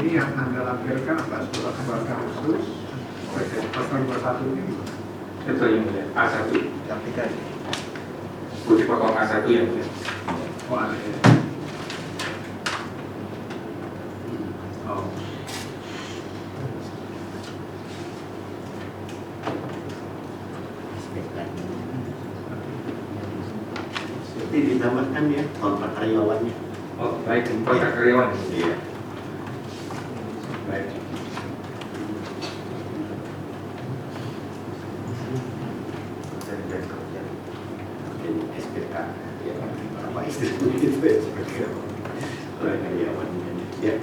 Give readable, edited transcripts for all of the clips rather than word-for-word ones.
ini yang Anda lampirkan apa? Surat keluarga khusus pasal 21 ini? Betul yang mulia. A1. Aplikasi. Bukti pokok A1 yang mulia. Oh, ada ya. Oh. Jadi ditambahkan ya kontrak karyawannya. Oh, baik. Kontrak karyawan. Iya. Baik. Jadi SPK. Ya, apa istilahnya itu SPK. Kontrak karyawannya. Ya.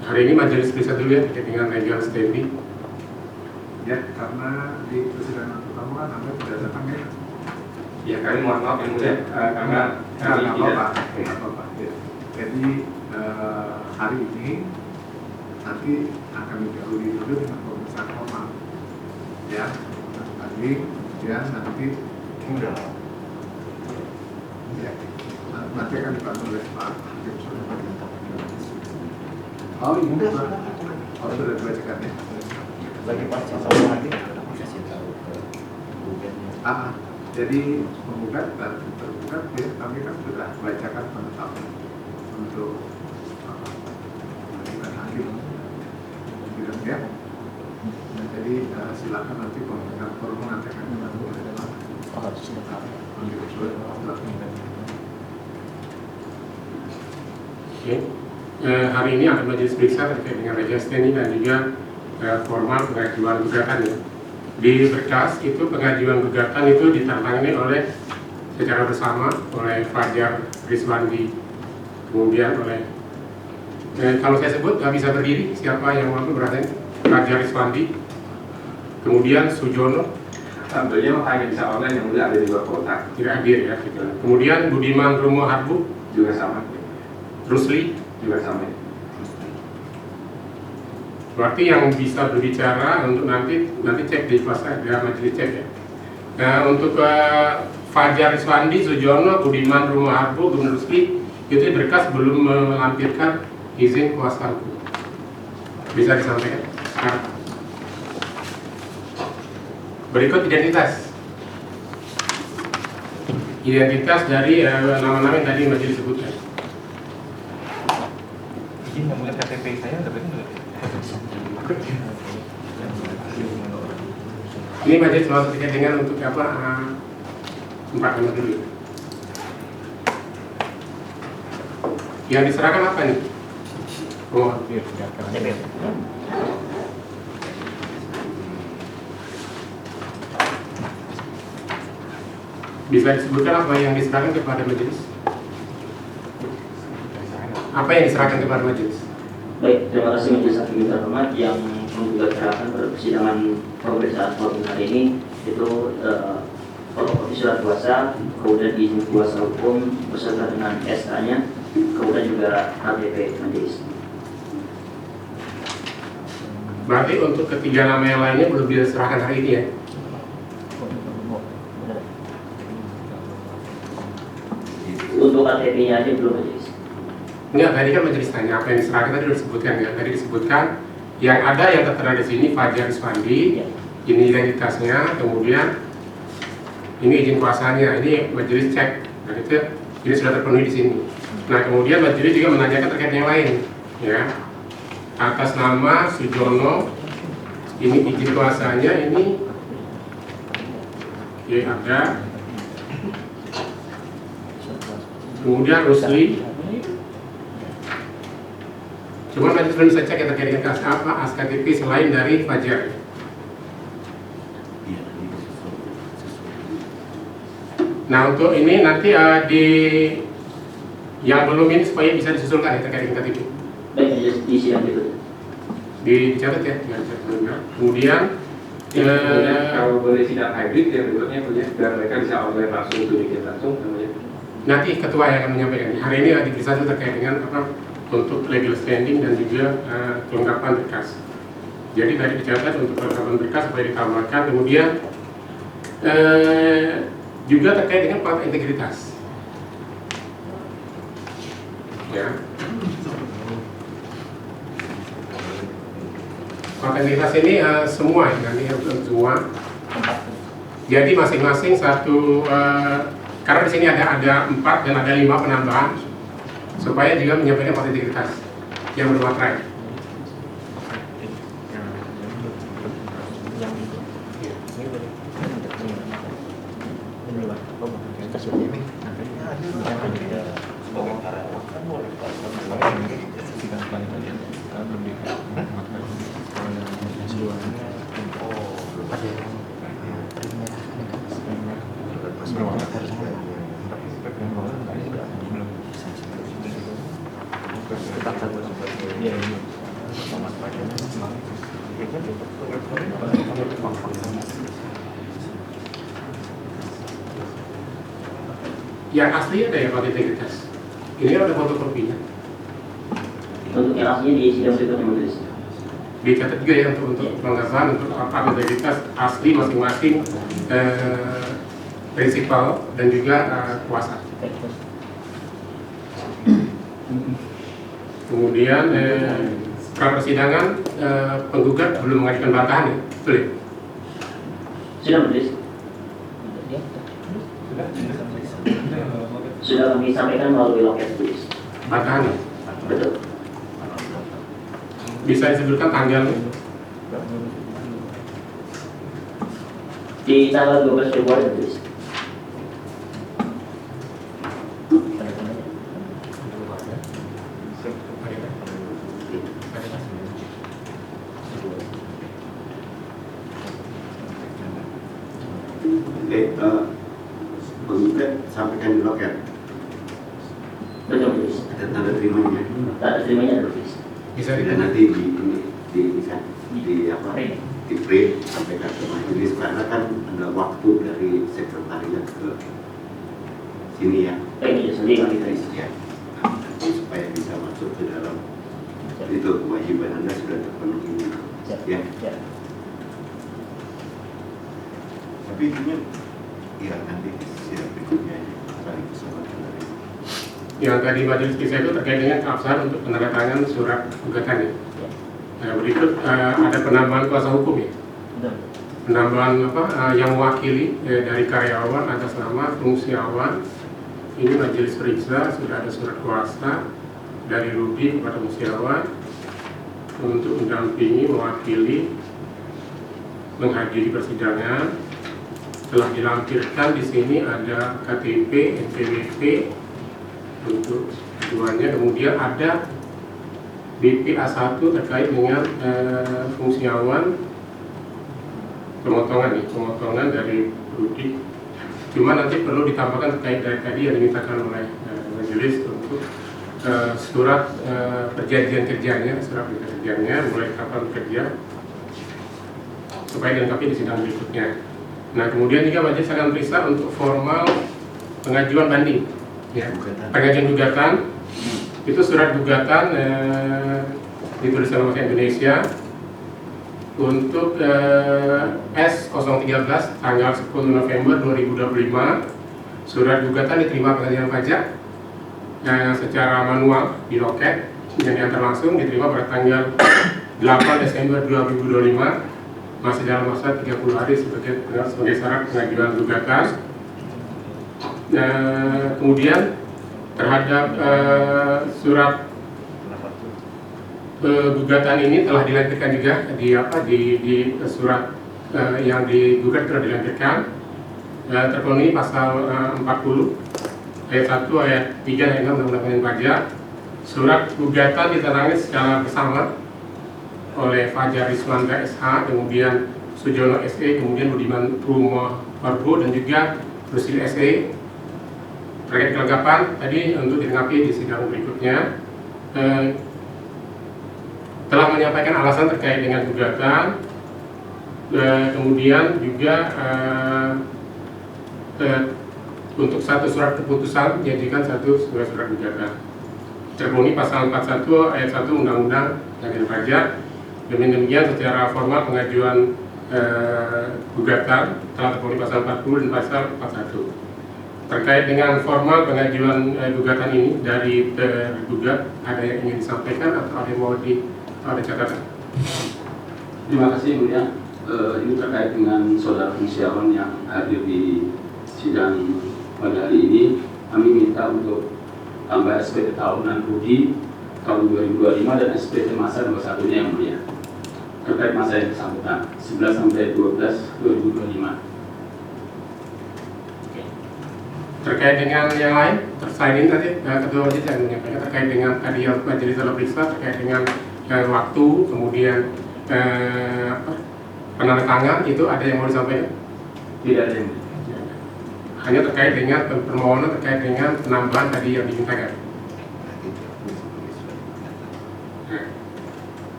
Hari ini majelis periksa dulu ya terkait dengan legal standing. Ya, karena di persidangan pertama kan Anda tidak datang ya. Ya, kami mohon maaf yang mulia karena kami Nggak tidak. apa-apa. Nggak apa-apa. Ya. Jadi hari ini nanti akan didahului dulu dengan pemeriksaan formal. Ya, tadi ya nanti ya, nanti akan dibantu oleh Pak Hakim Sulaiman. Oh ini sudah dibacakan ya. Bagi pasal sama lagi kasih tahu ke gugatnya. Jadi penggugat dan tergugat ya, kami kan sudah bacakan penetapan untuk penetapan hakim sidang ya. Nah, jadi silakan nanti pemeriksaan formal nanti akan dibantu oleh Pak Hakim Sulaiman. Oke. Hari ini akan majelis periksa terkait dengan legal standing dan juga formal pengajuan gugatan ya. Di berkas itu pengajuan gugatan itu ditangani oleh secara bersama oleh Fajar Rizwandi, kemudian oleh kalau saya sebut nggak bisa berdiri siapa yang mampu berada Fajar Rizwandi, kemudian Sujono Tentunya hanya bisa online yang mulia ada di luar kota. tidak hadir ya gitu. Kemudian Budiman Rumo Harbu, Juga sama. Rusli. Juga sama. Berarti yang bisa berbicara untuk nanti cek di fase ada majelis cek ya. Nah untuk Fajar Iswandi, Sujono, Budiman Rumo Harbu, Gubernur Rusli itu berkas belum melampirkan izin kuasa hukum. Bisa disampaikan sekarang. Berikut identitas. Identitas dari nama-nama yang tadi majelis sebutkan. Izin yang mulia KTP saya udah benar. Ini majelis mau terkait dengan untuk apa? Empat nama dulu. Yang diserahkan apa nih? Oh, KTP. bisa disebutkan apa yang diserahkan kepada majelis? Apa yang diserahkan kepada majelis? Baik, terima kasih majelis hakim yang terhormat yang menggugat serahkan pada persidangan pemeriksaan formal hari ini itu fotokopi surat kuasa, kemudian izin kuasa hukum beserta dengan SK-nya, kemudian juga KTP majelis. Berarti untuk ketiga nama yang lainnya belum diserahkan hari ini ya? Untuk KTP-nya aja belum majelis. Enggak, tadi kan majelis tanya apa yang diserahkan tadi sudah disebutkan ya. Tadi disebutkan yang ada yang tertera di sini Fajar Iswandi, Ya. ini identitasnya, kemudian ini izin kuasanya, ini majelis cek, dan itu ini sudah terpenuhi di sini. Nah kemudian majelis juga menanyakan terkait yang lain, ya atas nama Sujono, ini izin kuasanya, ini ya ada, kemudian Rusli. Cuma nanti belum bisa cek yang terkait dengan apa ASKTP selain dari Fajar. Nah untuk ini nanti di yang belum ini supaya bisa disusulkan ya terkait dengan KTP. Baik, majelis di sidang berikut. Dicatat ya, kemudian Kalau boleh sidang hybrid yang berikutnya punya biar mereka bisa online langsung duduknya langsung namanya. nanti ketua yang akan menyampaikan. Hari ini diperiksa terkait dengan apa untuk legal standing dan juga kelengkapan berkas. Jadi tadi dicatat untuk kelengkapan berkas supaya ditambahkan. Kemudian juga terkait dengan fakta integritas. Ya. Fakta integritas ini semua, nanti semua. Jadi masing-masing satu, karena di sini ada 4 dan ada 5 penambahan, supaya juga menyampaikan fakta integritas yang bermaterai. Yang asli ada ya fakta integritas. Ini ada fotokopinya. Untuk yang aslinya di sidang berikutnya majelis. Dicatat juga ya untuk pengawasan untuk fakta integritas asli masing-masing prinsipal dan juga kuasa. Kemudian pra persidangan penggugat belum mengajukan bantahan ya, betul ya? Sudah majelis. Sudah kami sampaikan melalui loket tulis. Bantahan ya? Betul. Bisa disebutkan tanggalnya? Di tanggal 12 Februari majelis. Penggugat sampaikan di loket. Betul majelis. Ada tanda terimanya. Tanda terimanya ada majelis. Bisa Dan dilihat. nanti di print sampaikan ke majelis karena kan ada waktu dari sekretariat ke sini ya. Ini sendiri kami tulis. Ya. Nanti supaya bisa masuk ke dalam itu kewajiban Anda sudah terpenuhi. Ya. Ya. Tapi intinya ya nanti sidang berikutnya saling kesempatan dari Yang tadi majelis kisah itu terkait dengan keabsahan untuk penandatangan surat gugatan ya. Nah, berikut ada penambahan kuasa hukum ya. Betul. Penambahan yang mewakili dari karyawan atas nama fungsiawan. Ini majelis periksa sudah ada surat kuasa dari Rudi kepada fungsiawan untuk mendampingi, mewakili, menghadiri persidangan. Telah dilampirkan di sini ada KTP, NPWP untuk tujuannya. Kemudian ada BPA1 terkait dengan fungsiawan pemotongan dari Rudi. Cuma nanti perlu ditambahkan terkait dari tadi yang dimintakan oleh majelis untuk surat perjanjian kerjanya, mulai kapan bekerja, supaya dilengkapi di sidang berikutnya. Nah, kemudian juga majelis akan periksa untuk formal pengajuan banding. Ya, pengajuan gugatan itu surat gugatan ditulis oleh Bahasa Indonesia untuk S013 tanggal 10 November 2025. Surat gugatan diterima pengadilan pajak secara manual di loket dan diantar langsung, diterima pada tanggal 8 Desember 2025. Masih dalam masa 30 hari sebagai syarat pengajuan gugatan. Kemudian terhadap surat gugatan ini telah dilampirkan juga di surat yang digugat telah dilampirkan, terpenuhi pasal 40 ayat 1 ayat 3 ayat 6 Undang-Undang Pajak. Surat gugatan ditangani secara bersama oleh Fajar Riswanda SH, kemudian Sujono SE, kemudian Budiman Purwomargo dan juga Rusil SE. Terkait kelengkapan tadi untuk dilengkapi di sidang berikutnya, telah menyampaikan alasan terkait dengan gugatan, kemudian juga untuk satu surat keputusan dijadikan satu surat gugatan. Terpenuhi pasal 41 ayat 1 Undang-Undang Pajak. Demikian secara formal pengajuan gugatan telah terpenuhi pasal 40 dan pasal 41. Terkait dengan formal pengajuan gugatan ini dari tergugat, ada yang ingin disampaikan atau ada yang mau ada catatan? Terima kasih Mulia. Ini terkait dengan saudara Fungsiawan yang hadir di sidang pada hari ini. Kami minta untuk tambah SPT tahunan rugi tahun 2025 dan SPT masa nomor satunya yang mulia. Terkait masa yang bersangkutan 11 sampai 12 2025. Terkait dengan yang lain, selain ini tadi Ketua Majelis yang menyampaikan terkait dengan tadi yang Majelis telah periksa terkait dengan waktu, kemudian penandatangan itu ada yang mau disampaikan? Tidak ada yang Hanya terkait dengan permohonan terkait dengan penambahan tadi yang dimintakan.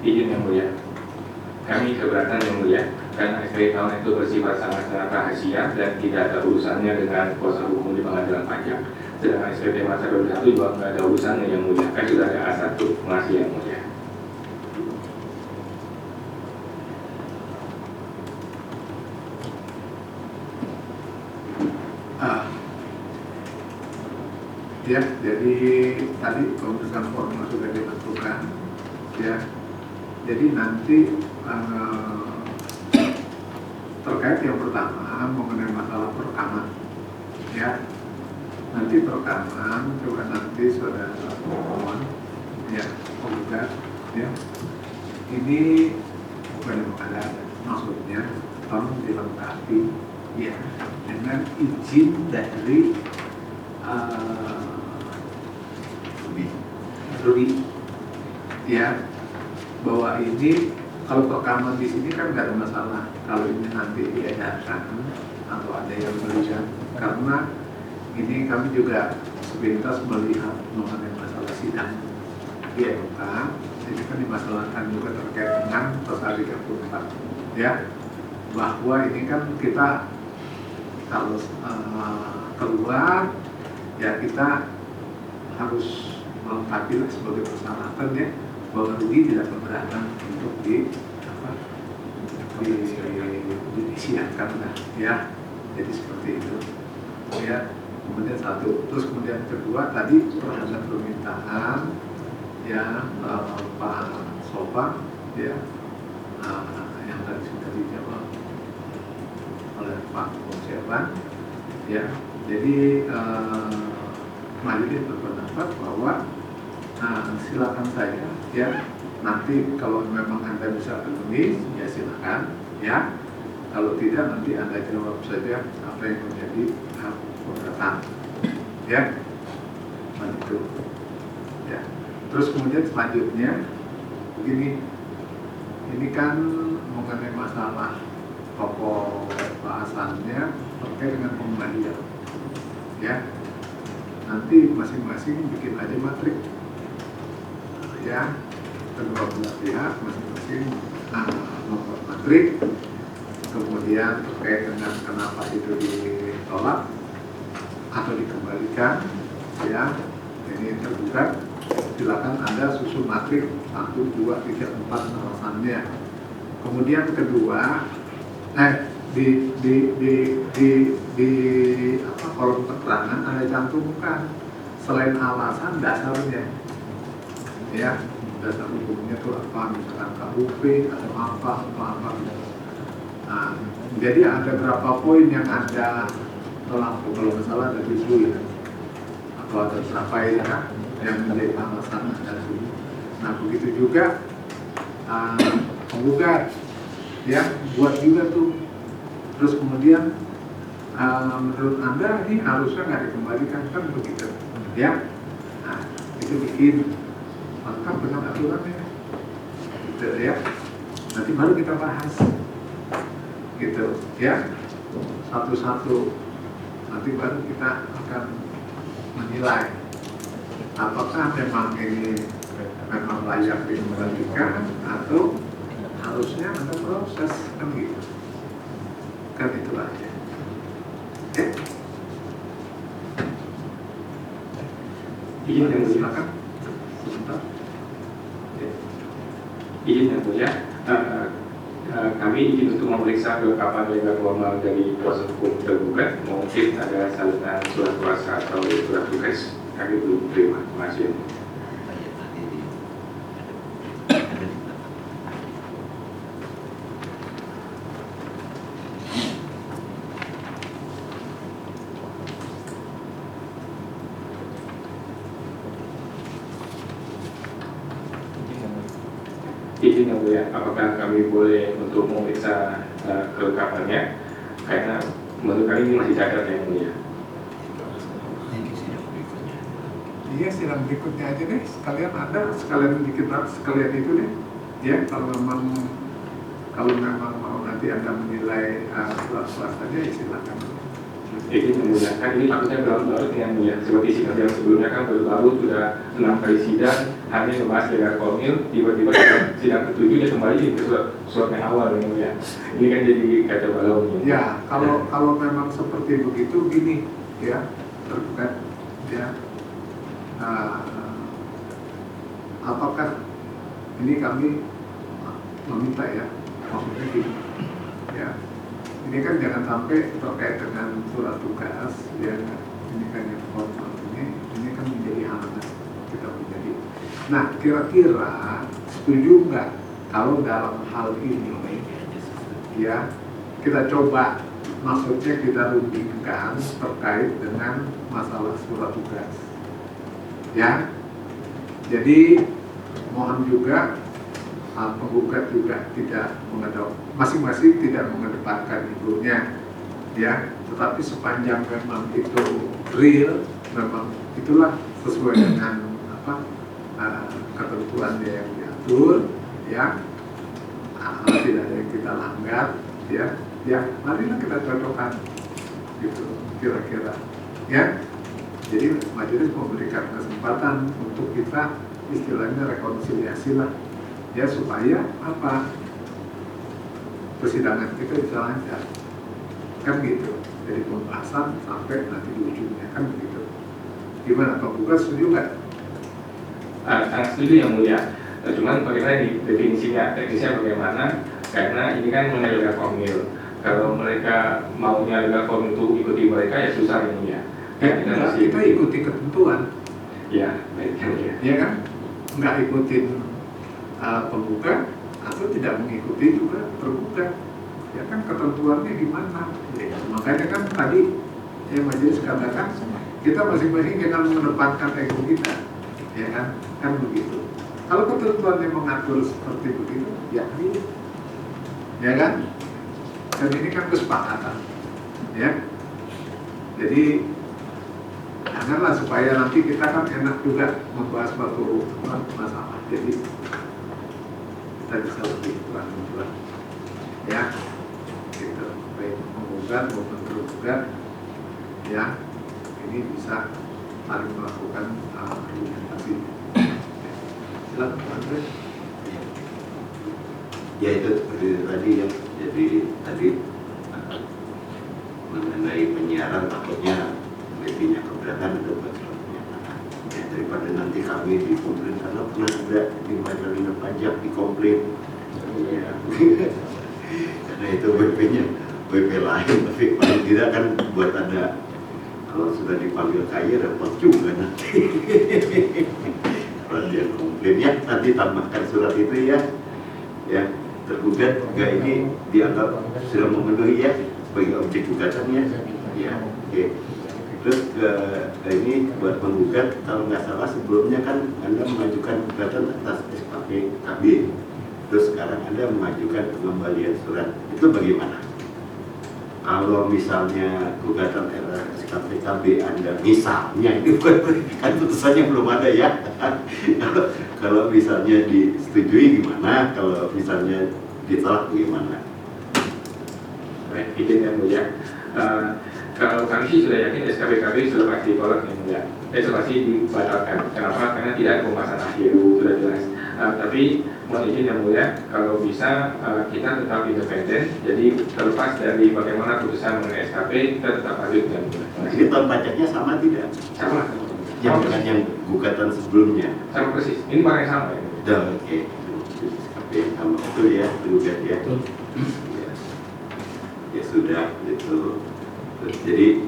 Izin yang mulia, kami keberatan yang mulia karena SPT tahunan itu bersifat sangat-sangat rahasia dan tidak ada urusannya dengan kuasa hukum di pengadilan pajak. Sedangkan SPT masa 21 juga tidak ada urusannya yang mulia, kan sudah ada A1. Mengasih yang mulia. Ya, jadi tadi keputusan formal sudah ditentukan, ya. Jadi nanti terkait yang pertama mengenai masalah perekaman, ya. Nanti perekaman coba nanti saudara mohon, ya, penggugat, ya. Ini bukan ada maksudnya tolong dilengkapi, ya, dengan izin dari Rudy, ya, bahwa ini kalau perekaman di sini kan nggak ada masalah kalau ini nanti diedarkan atau ada yang melihat, karena ini kami juga sepintas melihat mengenai masalah sidang di MK, ini kan dimasalahkan juga terkait dengan pasal 34, ya, bahwa ini kan kita kalau keluar, ya kita harus melengkapi sebagai persyaratan, ya, bahwa Rudy tidak keberatan untuk disiapkan, ya. Jadi seperti itu, ya. Kemudian satu, terus kemudian kedua tadi terhadap permintaan, ya, Pak Sofa, ya, yang tadi sudah dijawab oleh Pak Fungsiawan, ya. Jadi majelis berpendapat bahwa silakan saja, ya, nanti kalau memang Anda bisa penuhi, ya silakan, ya. Kalau tidak nanti Anda jawab saja apa yang menjadi pemberatan, ya. Begitu, ya. Terus kemudian selanjutnya begini, ini kan mengenai masalah pokok bahasannya terkait dengan pengembalian, ya. Nanti masing-masing bikin aja matrik, ya, kedua belah pihak masing-masing membuat matrik, kemudian terkait dengan kenapa itu ditolak atau dikembalikan, ya, ini tergugat, silakan Anda susun matrik 1, 2, 3, 4 alasannya. Kemudian kedua, di kolom keterangan Anda cantumkan selain alasan dasarnya, ya, dasar hukumnya itu apa, misalkan KUP atau apa. Nah, jadi ada berapa poin yang Anda tolak, kalau misalnya ada 7, ya, atau ada berapa, ya, yang menjadi alasan Anda 7. Nah, begitu juga penggugat, ya, buat juga tuh. Terus kemudian menurut Anda ini harusnya nggak dikembalikan, kan begitu, ya. Nah, itu bikin lengkap dengan aturannya, gitu, ya. Nanti baru kita bahas, gitu, ya, satu-satu. Nanti baru kita akan menilai apakah memang ini memang layak dikembalikan atau harusnya ada proses, kan gitu. Kan itu aja. Ya. Izin yang mulia. Silakan. Sebentar. Ya. memeriksa kelengkapan legal formal dari kuasa hukum tergugat, mungkin ada salinan surat kuasa atau surat tugas. Kami belum terima. Terima kasih. Izin yang mulia, apakah kami boleh untuk memeriksa kelengkapannya? Karena menurut kami ini masih cacat yang mulia. Iya, sidang berikutnya aja deh. Sekalian ada, sekalian dikit sekalian itu deh. Ya, kalau memang mau nanti Anda menilai surat-suratnya, ya silakan. Izin yang mulia, kan ini takutnya berlarut-larut yang mulia. Seperti sidang yang sebelumnya kan berlarut sudah 6 kali sidang, hanya membahas legal formil, tiba-tiba sidang ke-7 dia kembali ke surat yang awal yang mulia. Ini kan jadi kacau balau. Ya, kalau memang seperti begitu gini, ya, tergugat, ya. Apakah ini kami meminta ya, maksudnya gini, ya. Ini kan jangan sampai terkait dengan surat tugas, ya. Ini kan yang formal ini kan menjadi halangan kita menjadi. Nah, kira-kira setuju nggak kalau dalam hal ini, ya, kita coba, maksudnya kita rundingkan terkait dengan masalah surat tugas. Ya, jadi mohon juga penggugat juga tidak masing-masing tidak mengedepankan ibunya, ya. Tetapi sepanjang memang itu real, memang itulah sesuai dengan ketentuan yang diatur, ya. Tidak ada yang kita langgar, ya. Marilah kita cocokkan, gitu, kira-kira, ya. Jadi majelis memberikan kesempatan untuk kita istilahnya rekonsiliasi lah, ya, supaya apa, persidangan kita bisa lancar, kan gitu. Dari pembahasan sampai nanti di ujungnya, kan begitu. Gimana, penggugat setuju nggak? Sangat setuju yang mulia. Cuman bagaimana definisinya, teknisnya bagaimana? Karena ini kan mengenai legal formil. Kalau mereka maunya legal formil itu ikuti mereka, ya susah yang mulia. Kita ikuti ketentuan, ya, baik yang mulia. ya kan? Nggak ikutin penggugat atau tidak mengikuti juga tergugat, ya kan, ketentuannya gimana? Ya, makanya kan tadi yang majelis katakan kita masing-masing jangan mengedepankan ego kita, ya kan begitu. Kalau ketentuannya mengatur seperti begitu, ya ini, ya kan? Dan ini kan kesepakatan, ya. Jadi janganlah, supaya nanti kita kan enak juga membahas suatu masalah. Jadi kita bisa lebih kurang, ya, gitu. Baik menggugat maupun tergugat, ya, ini bisa saling melakukan argumentasi. Silakan Pak Andre. Ya, itu seperti tadi ya. Jadi tadi mengenai penyiaran, takutnya lebihnya keberatan ada buat surat pernyataan, ya, daripada nanti kami dikomplain karena pernah ada di Majalina Pajak dikomplain, ya. Karena itu WP lain, tapi paling tidak kan buat ada, kalau sudah dipanggil kaya repot juga nanti. Kalau dia komplain, ya nanti tambahkan surat itu, ya, tergugat juga ini dianggap sudah memenuhi, ya, sebagai objek gugatannya, ya, oke. Terus ini buat penggugat, kalau nggak salah sebelumnya kan Anda mengajukan gugatan atas SKP KB, terus sekarang Anda mengajukan pengembalian surat, itu bagaimana? Kalau misalnya gugatan SKP KB Anda misalnya, itu kan putusannya belum ada, ya. Kalau misalnya disetujui gimana? Kalau misalnya ditolak gimana? Baik, izin yang mulia. Kalau kami sih sudah yakin SKPKB sudah pasti ditolak yang mulia. Pasti dibatalkan. Kenapa? Karena tidak ada pembahasan akhir, sudah jelas. Tapi mohon izin yang mulia, kalau bisa kita tetap independen. Jadi terlepas dari bagaimana putusan mengenai SKP, kita tetap lanjut yang mulia. Kita pajaknya sama tidak? Sama. Yang dengan yang gugatan sebelumnya. Sama persis. Ini barang yang sama ya. Oke. SKP yang sama itu, ya, gugat, ya. Ya. ya sudah gitu. Jadi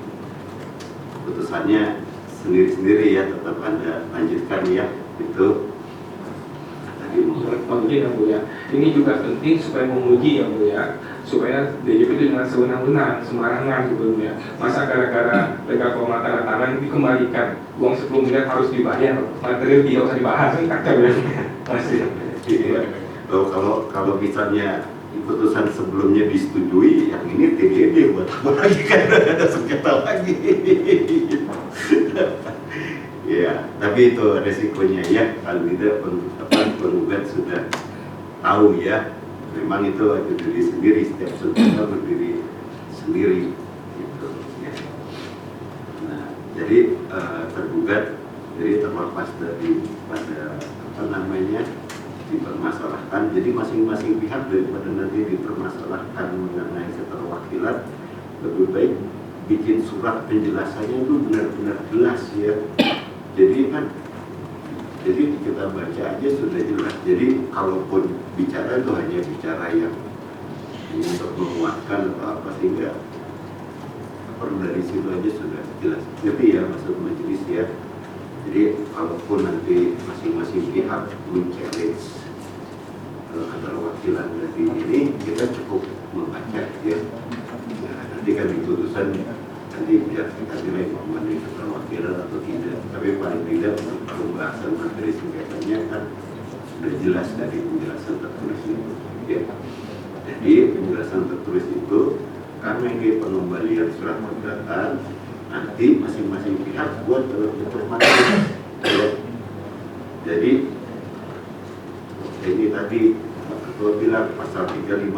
putusannya sendiri-sendiri ya, tetap Anda lanjutkan ya itu. Tadi Mungkin yang mulia, ini juga penting supaya menguji yang mulia, supaya DJP itu dengan sewenang-wenang, sembarangan gitu ya. Masa gara-gara legal formal tanda tangan dikembalikan, uang 10 miliar harus dibayar, material tidak usah dibahas, kan kacau ya. Masih. Iya. Kalau misalnya putusan sebelumnya disetujui, yang ini TDD buat apa lagi, kan ada sengketa lagi. Ya, tapi itu resikonya ya, kalau tidak penggugat sudah tahu ya, memang itu berdiri sendiri, setiap sengketa berdiri sendiri gitu ya. Nah, jadi tergugat jadi terlepas dari pada dipermasalahkan, jadi masing-masing pihak daripada nanti dipermasalahkan mengenai keterwakilan, lebih baik bikin surat penjelasannya itu benar-benar jelas ya. Jadi kita baca aja sudah jelas. Jadi kalaupun bicara itu hanya bicara yang untuk menguatkan atau apa, sehingga perlu dari situ aja sudah jelas. Tapi ya maksud majelis ya. Jadi kalaupun nanti masing-masing pihak men-challenge keterwakilan dari ini, kita cukup membaca ya. Nah, nanti kan di putusan nanti biar kita nilai memenuhi keterwakilan atau tidak. Tapi paling tidak pembahasan materi sengketanya kan sudah jelas dari penjelasan tertulis itu. Ya. Jadi penjelasan tertulis itu karena ini pengembalian surat gugatan, nanti masing-masing pihak buat dalam bentuk materi. Ya. Jadi ini tadi Ketua bilang pasal 351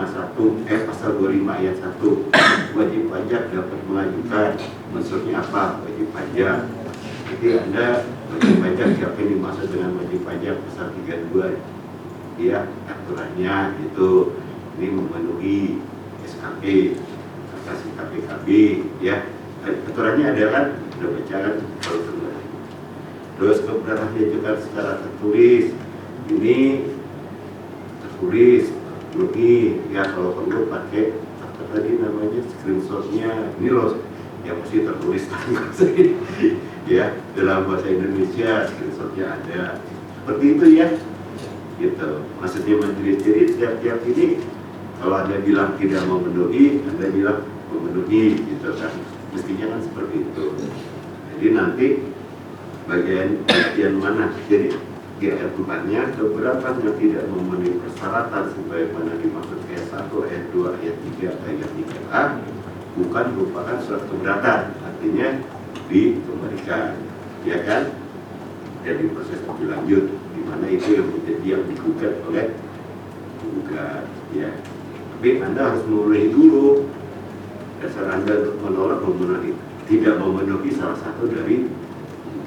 pasal 25 ayat 1, wajib pajak dapat mengajukan. Maksudnya apa wajib pajak? Jadi Anda wajib pajak, siapa yang dimaksud dengan wajib pajak? Pasal 32 ya, aturannya itu ini memenuhi SKP atasi KPKB ya. Aturannya ada kan, sudah baca kan kalau kembali. Terus keberatan diajukan secara tertulis, ini tertulis lebih ya, kalau perlu pakai apa tadi namanya screenshotnya, ini loh yang mesti tertulis tadi ya, dalam bahasa Indonesia screenshotnya ada, seperti itu ya gitu. Maksudnya majelis, jadi tiap-tiap ini kalau Anda bilang tidak memenuhi, Anda bilang memenuhi gitu kan, mestinya kan seperti itu. Jadi nanti bagian mana, jadi di ayat 4-nya beberapa yang tidak memenuhi persyaratan sebagaimana dimaksud ayat 1, ayat 2, ayat 3, ayat 3a bukan merupakan surat keberatan, artinya dikembalikan ya kan, jadi proses lebih lanjut di mana itu yang menjadi yang digugat oleh penggugat ya. Tapi Anda harus memenuhi dulu, dasar Anda untuk menolak memenuhi, tidak memenuhi salah satu dari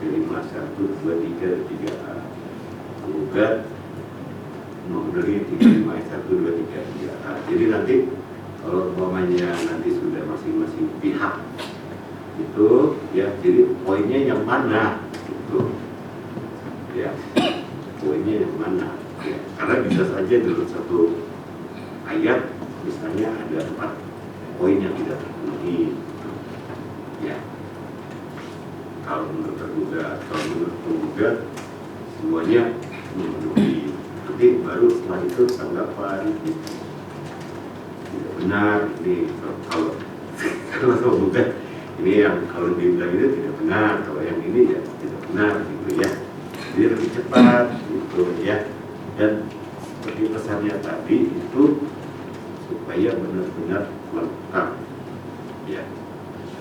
5, 1, 2, 3, 3a. Penggugat memenuhi 35 ayat 1, 2, 3, 3a. Jadi nanti kalau umpamanya nanti sudah masing-masing pihak itu ya, jadi poinnya yang mana itu ya, poinnya yang mana ya. Karena bisa saja dalam satu ayat misalnya ada 4 poin yang tidak terpenuhi ya. Kalau menurut tergugat, kalau menurut penggugat semuanya memenuhi, nanti baru setelah itu tanggapan tidak benar ini kalau penggugat ini yang kalau dibilang itu tidak benar, kalau yang ini ya tidak benar gitu ya. Jadi lebih cepat gitu ya. Dan seperti pesannya tadi itu supaya benar-benar lengkap ya.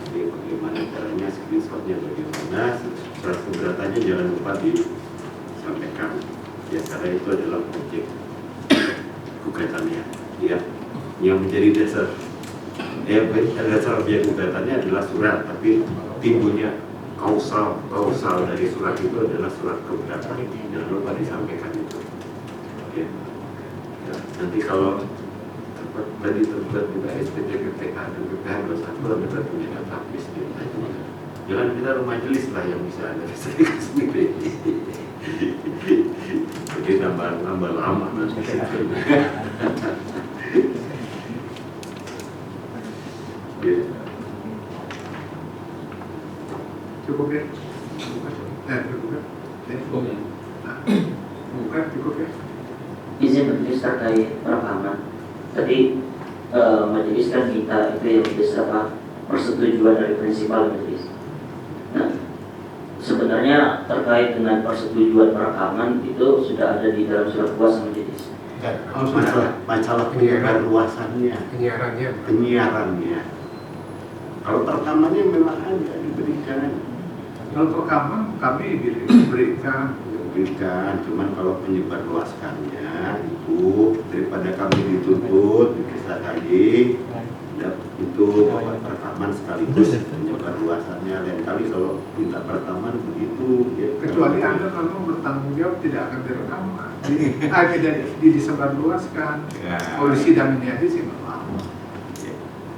Jadi bagaimana caranya, screenshotnya bagaimana, surat keberatannya jangan lupa disampaikan ya, karena itu adalah objek gugatannya ya, yang menjadi dasar dasar objek gugatannya adalah surat, tapi timbulnya kausal dari surat itu adalah surat keberatan, jangan lupa disampaikan itu ya. Ya, nanti kalau tadi terbuat juga SPT PPK dan PPH 21 adalah punya database di aja. Jangan kita majelis lah yang bisa Anda selesaikan sendiri. Jadi nambah lama nanti. Ya. Cukup ya? Cukup ya? Cukup ya. Nah, bukan cukup ya? Izin majelis terkait perekaman. Tadi majelis kan minta itu yang bersama persetujuan dari prinsipal majelis. Nah, sebenarnya terkait dengan persetujuan perekaman itu sudah ada di dalam surat kuasa majelis. Masalah penyiaran luasannya, penyiarannya. Kalau perekamannya memang ada diberikan. Kalau perekaman kami berikan, Cuman kalau penyebar luaskannya itu daripada kami dituntut bisa tadi itu perekaman sekaligus penyebar luasannya. Lain kali kalau minta perekaman begitu ya, kecuali Anda kalau bertanggung jawab tidak akan direkam, tidak disebarluaskan. Ya. Kalau di sidang ini aja sih nggak apa-apa.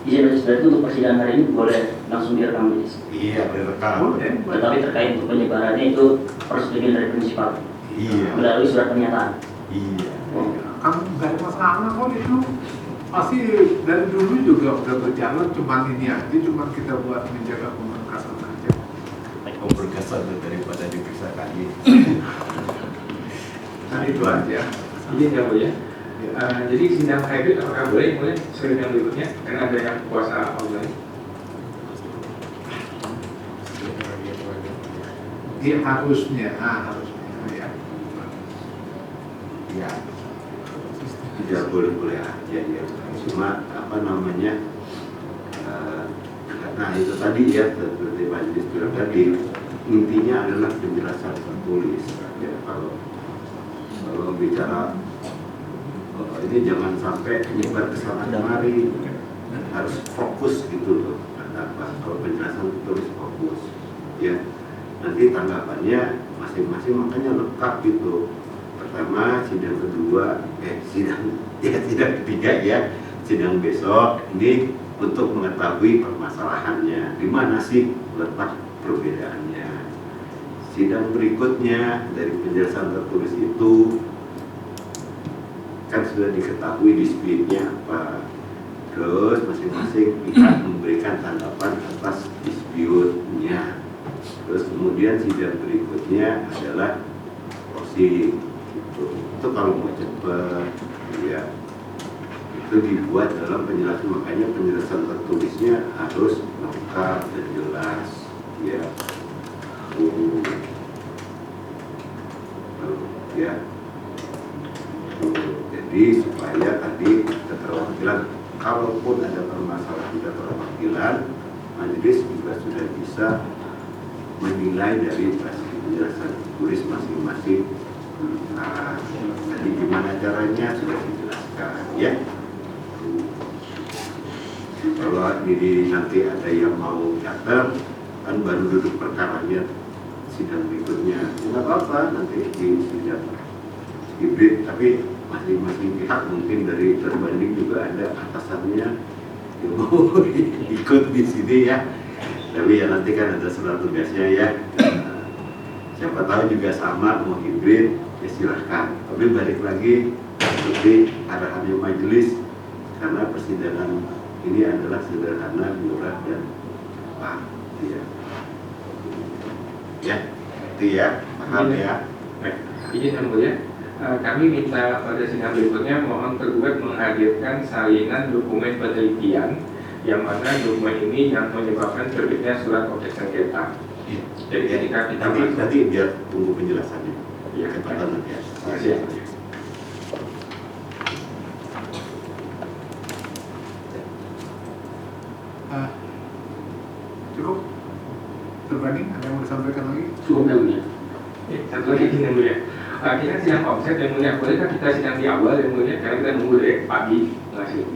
Izin majelis berarti untuk persidangan hari ini boleh langsung direkam majelis. Iya direkam. Boleh. Tetapi terkait untuk penyebarannya itu persetujuan dari prinsipal Iya. melalui surat pernyataan. Iya. Kamu nggak ada masalah kok itu. Pasti dari dulu juga udah berjalan, cuman ini aja, cuman kita buat menjaga pemberkasan aja. Pemberkasan daripada diperiksa lagi. Nah itu aja. Izin yang mulia. Jadi sidang hybrid apakah boleh mulai sesuai yang berikutnya karena ada yang kuasa online. Dia harusnya ya. Ya. Tidak boleh aja ya. Cuma apa namanya? Nah itu tadi ya seperti majelis bilang tadi intinya adalah penjelasan tertulis. Ya, kalau bicara ini jangan sampai menyebar ke sana kemari, harus fokus gitu loh. Kalau penjelasan tertulis fokus, ya nanti tanggapannya masing-masing makanya lengkap gitu. Pertama sidang kedua, sidang ketiga ya, sidang besok ini untuk mengetahui permasalahannya, di mana sih letak perbedaannya. Sidang berikutnya dari penjelasan tertulis itu kan sudah diketahui dispute-nya apa, terus masing-masing pihak memberikan tanggapan atas dispute-nya. Terus kemudian sidang berikutnya adalah closing. Itu kalau mau cepat ya itu dibuat dalam penjelasan, makanya penjelasan tertulisnya harus lengkap dan jelas ya. Ya. Jadi supaya tadi keterwakilan, kalaupun ada permasalahan keterwakilan, majelis juga sudah bisa menilai dari penjelasan tulis masing-masing. Nah, jadi gimana caranya sudah dijelaskan ya. Kalau nanti ada yang mau datang, kan baru duduk perkaranya sidang berikutnya, nggak apa-apa nanti di sidang hibrid, tapi masing-masing pihak mungkin dari terbanding juga ada atasannya yang mau ikut di sini ya. Tapi ya nanti kan ada surat tugasnya ya. Siapa tahu juga sama mau hibrid ya silahkan. Tapi balik lagi seperti arahannya majelis, karena persidangan ini adalah sederhana, murah dan cepat ya. Ya, itu ya, paham ya. Baik, izin yang mulia. Kami minta pada sidang berikutnya mohon tergugat menghadirkan salinan dokumen penelitian yang mana dokumen ini yang menyebabkan terbitnya surat objek sengketa. Ya. Jadi ketika kita nanti biar tunggu penjelasannya. Ya, Kecepatan nanti ya. Terima kasih. Cukup? Terbanding, ada yang mau disampaikan lagi? Cukup yang mulia. Satu lagi izin yang mulia. Kita sidang offset yang mulia, bolehkah kita sidang di awal yang mulia? Karena kita nunggu dari pagi. Terima kasih.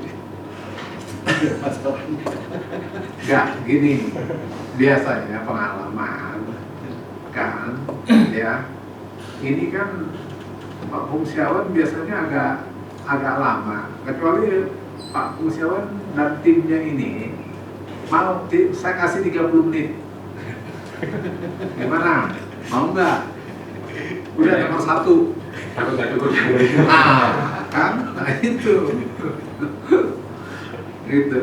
Enggak, gini, biasanya pengalaman kan, ya, ini kan Pak Fungsiawan biasanya agak lama, kecuali Pak Fungsiawan dan timnya ini mau saya kasih 30 menit, gimana? Mau nggak? Udah nomor 1. Aku nggak cukup. Nah, kan? Nah itu. Gitu.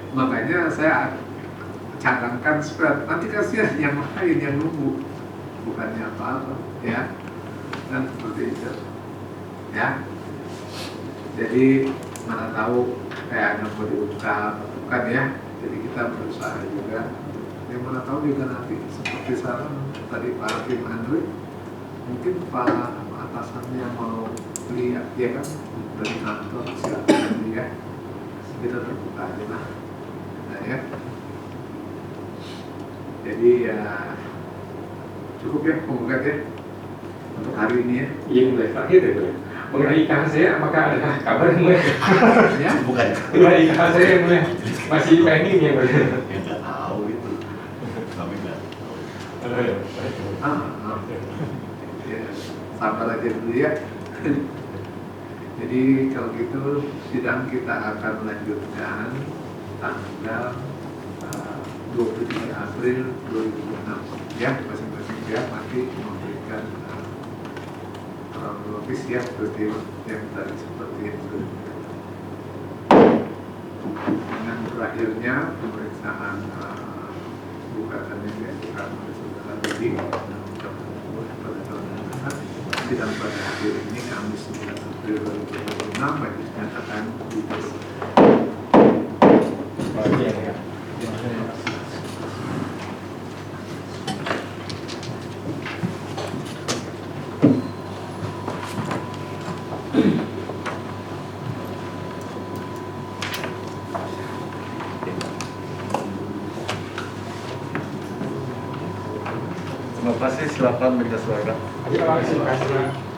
makanya saya cadangkan supaya nanti kasihan yang lain yang nunggu, bukannya apa-apa ya, kan seperti itu ya. Jadi mana tahu kayak ada mau diungkap bukan ya, jadi kita berusaha juga, yang mana tahu juga nanti seperti saran tadi Pak Hakim Andri, mungkin Pak atasannya mau lihat ya kan dari kantor, silakan ya, kita terbuka aja lah. Nah, ya. Jadi ya cukup ya pembukaan ya untuk hari ini ya. Iya, mulai terakhir ya, mulai. Mengenai IKHC, apakah ada kabar yang mulai? Ya. Bukan. Mengenai IKHC yang mulai masih pending ya, mulai. Ya nggak tahu itu. Kami nggak tahu. Ya, sabar aja dulu ya. Jadi kalau gitu sidang kita akan lanjutkan tanggal 23 April 2006 ya, masing-masing pihak nanti memberikan kronologis ya seperti yang tadi seperti itu. Dengan berakhirnya pemeriksaan gugatan yang diajukan oleh saudara Rudi pada tahun yang akan sidang pada akhir ini Kamis 9 April 2006 bagi dinyatakan putus. Terima kasih, silakan minta suara. Terima kasih.